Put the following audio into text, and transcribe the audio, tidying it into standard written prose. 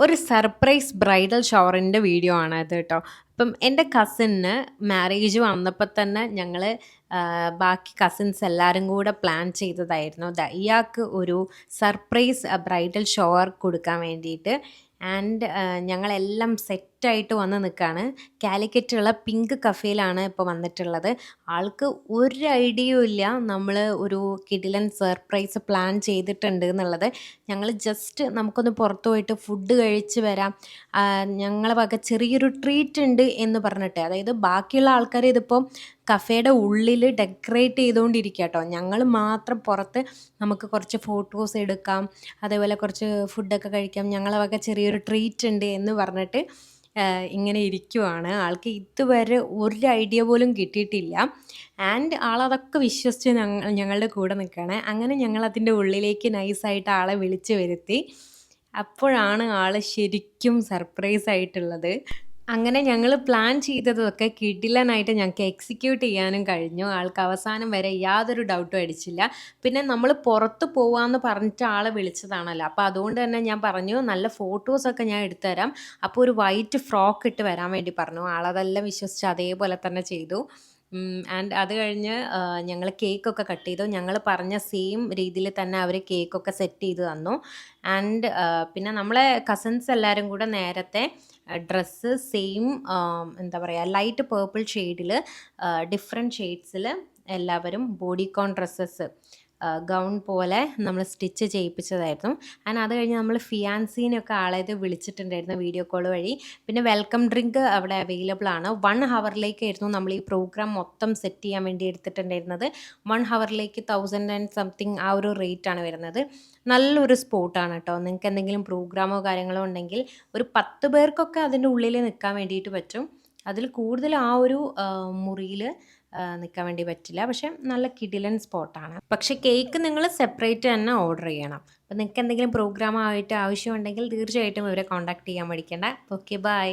ഒരു surprise bridal ഷവറിൻ്റെ video ആണ് ഇത് കേട്ടോ. അപ്പം എൻ്റെ കസിന് മാരേജ് വന്നപ്പോൾ തന്നെ ഞങ്ങൾ ബാക്കി കസിൻസ് എല്ലാവരും കൂടെ പ്ലാൻ ചെയ്തതായിരുന്നു. ഇയാൾക്ക് ഒരു സർപ്രൈസ് ബ്രൈഡൽ ഷവർ കൊടുക്കാൻ വേണ്ടിയിട്ട്. ആൻഡ് ഞങ്ങളെല്ലാം സെറ്റായിട്ട് വന്ന് നിൽക്കുകയാണ്. കാലിക്കറ്റുള്ള പിങ്ക് കഫേയിലാണ് ഇപ്പോൾ വന്നിട്ടുള്ളത്. ആൾക്ക് ഒരു ഐഡിയയും ഇല്ല നമ്മൾ ഒരു കിടിലൻ സർപ്രൈസ് പ്ലാൻ ചെയ്തിട്ടുണ്ട് എന്നുള്ളത്. ഞങ്ങൾ ജസ്റ്റ് നമുക്കൊന്ന് പുറത്തു പോയിട്ട് ഫുഡ് കഴിച്ച് വരാം, ഞങ്ങളെ വക ചെറിയൊരു ട്രീറ്റ് ഉണ്ട് എന്ന് പറഞ്ഞിട്ട്, അതായത് ബാക്കിയുള്ള ആൾക്കാർ ഇതിപ്പോൾ കഫേയുടെ ഉള്ളിൽ ഡെക്കറേറ്റ് ചെയ്തുകൊണ്ടിരിക്കുക കേട്ടോ. ഞങ്ങൾ മാത്രം പുറത്ത് നമുക്ക് കുറച്ച് ഫോട്ടോസ് എടുക്കാം, അതേപോലെ കുറച്ച് ഫുഡൊക്കെ കഴിക്കാം, ഞങ്ങളെ വക ചെറിയൊരു ട്രീറ്റ് ഉണ്ട് എന്ന് പറഞ്ഞിട്ട് ഇങ്ങനെ ഇരിക്കുവാണ്. ആൾക്ക് ഇതുവരെ ഒരു ഐഡിയ പോലും കിട്ടിയിട്ടില്ല. ആൻഡ് ആളതൊക്കെ വിശ്വസിച്ച് ഞങ്ങളുടെ കൂടെ നിൽക്കുകയാണ്. അങ്ങനെ ഞങ്ങളതിൻ്റെ ഉള്ളിലേക്ക് നൈസായിട്ട് ആളെ വിളിച്ച് വരുത്തി. അപ്പോഴാണ് ആൾ ശരിക്കും സർപ്രൈസ് ആയിട്ടുള്ളത്. അങ്ങനെ ഞങ്ങൾ പ്ലാൻ ചെയ്തതൊക്കെ കിടിലനായിട്ട് ഞങ്ങൾക്ക് എക്സിക്യൂട്ട് ചെയ്യാനും കഴിഞ്ഞു. ആൾക്ക് അവസാനം വരെ യാതൊരു ഡൗട്ടും അടിച്ചില്ല. പിന്നെ നമ്മൾ പുറത്ത് പോവാമെന്ന് പറഞ്ഞിട്ട് ആളെ വിളിച്ചതാണല്ലോ, അപ്പോൾ അതുകൊണ്ട് തന്നെ ഞാൻ പറഞ്ഞു നല്ല ഫോട്ടോസൊക്കെ ഞാൻ എടുത്തുതരാം, അപ്പോൾ ഒരു വൈറ്റ് ഫ്രോക്ക് ഇട്ട് വരാൻ വേണ്ടി പറഞ്ഞു. ആളതെല്ലാം വിശ്വസിച്ച് അതേപോലെ തന്നെ ചെയ്തു. ആൻഡ് അത് കഴിഞ്ഞ് ഞങ്ങൾ കേക്കൊക്കെ കട്ട് ചെയ്തു. ഞങ്ങൾ പറഞ്ഞ സെയിം രീതിയിൽ തന്നെ അവർ കേക്കൊക്കെ സെറ്റ് ചെയ്ത് തന്നു. ആൻഡ് പിന്നെ നമ്മളെ കസിൻസ് എല്ലാവരും കൂടെ നേരത്തെ ഡ്രസ്സ് സെയിം എന്താ പറയുക ലൈറ്റ് പേർപ്പിൾ ഷെയ്ഡിൽ ഡിഫറെൻറ്റ് ഷെയ്ഡ്സിൽ എല്ലാവരും ബോഡിക്കോൺ ഡ്രസ്സസ് ഗൗൺ പോലെ നമ്മൾ സ്റ്റിച്ച് ചെയ്യിപ്പിച്ചതായിരുന്നു. ആൻഡ് അത് കഴിഞ്ഞ് നമ്മൾ ഫിയാൻസീനൊക്കെ ആളേത് വിളിച്ചിട്ടുണ്ടായിരുന്നു വീഡിയോ കോൾ വഴി. പിന്നെ വെൽക്കം ഡ്രിങ്ക് അവിടെ അവൈലബിൾ ആണ്. 1 ഹവറിലേക്കായിരുന്നു നമ്മൾ ഈ പ്രോഗ്രാം മൊത്തം സെറ്റ് ചെയ്യാൻ വേണ്ടി എടുത്തിട്ടുണ്ടായിരുന്നത്. 1 ഹവറിലേക്ക് 1000 ആൻഡ് സംതിങ് ആ ഒരു റേറ്റാണ് വരുന്നത്. നല്ലൊരു സ്പോട്ടാണ് കേട്ടോ. നിങ്ങൾക്ക് എന്തെങ്കിലും പ്രോഗ്രാമോ കാര്യങ്ങളോ ഉണ്ടെങ്കിൽ ഒരു 10 പേർക്കൊക്കെ അതിൻ്റെ ഉള്ളിൽ നിൽക്കാൻ വേണ്ടിയിട്ട് പറ്റും. അതിൽ കൂടുതൽ ആ ഒരു മുറിയിൽ നിൽക്കാൻ വേണ്ടി പറ്റില്ല. പക്ഷെ നല്ല കിടിലൻ സ്പോട്ടാണ്. പക്ഷേ കേക്ക് നിങ്ങൾ സെപ്പറേറ്റ് തന്നെ ഓർഡർ ചെയ്യണം. അപ്പോൾ നിങ്ങൾക്ക് എന്തെങ്കിലും പ്രോഗ്രാമായിട്ട് ആവശ്യമുണ്ടെങ്കിൽ തീർച്ചയായിട്ടും ഇവരെ കോൺടാക്ട് ചെയ്യാൻ മടിക്കേണ്ട. Okay, by.